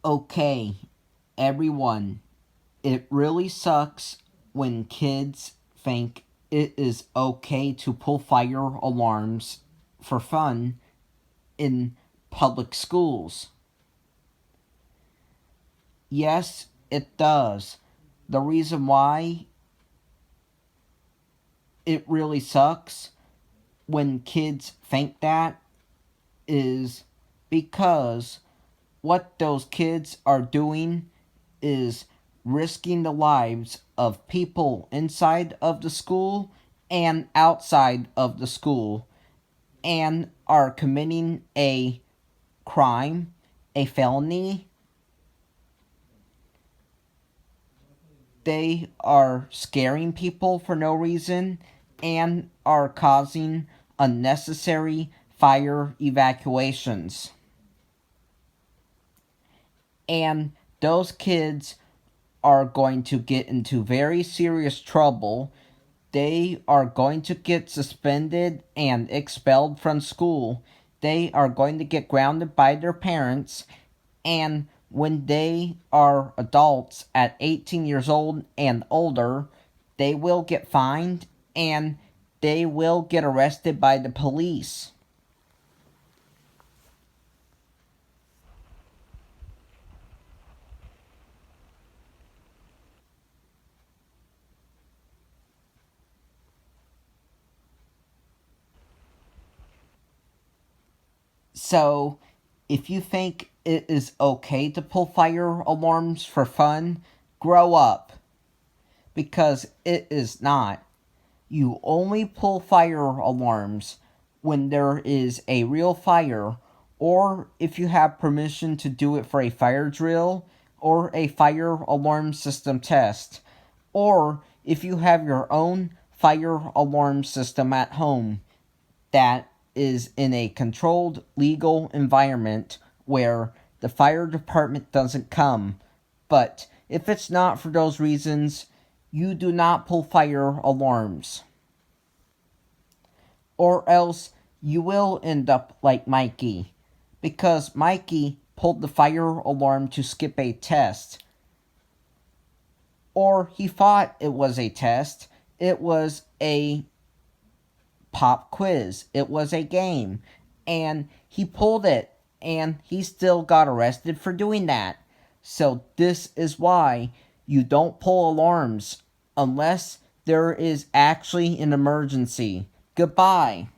Okay, everyone, it really sucks when kids think it is okay to pull fire alarms for fun in public schools. Yes, it does. The reason why it really sucks when kids think that is because what those kids are doing is risking the lives of people inside of the school and outside of the school and are committing a crime, a felony. They are scaring people for no reason and are causing unnecessary fire evacuations. And those kids are going to get into very serious trouble. They are going to get suspended and expelled from school. They are going to get grounded by their parents. And when they are adults at 18 years old and older, they will get fined and they will get arrested by the police. So, if you think it is okay to pull fire alarms for fun, grow up. Because it is not. You only pull fire alarms when there is a real fire, or if you have permission to do it for a fire drill, or a fire alarm system test, or if you have your own fire alarm system at home that is in a controlled legal environment where the fire department doesn't come. But if it's not for those reasons, you do not pull fire alarms. Or else you will end up like Mikey. Because Mikey pulled the fire alarm to skip a test. Or he thought it was a test. It was a pop quiz. It was a game. And he pulled it. And he still got arrested for doing that. So this is why you don't pull alarms unless there is actually an emergency. Goodbye.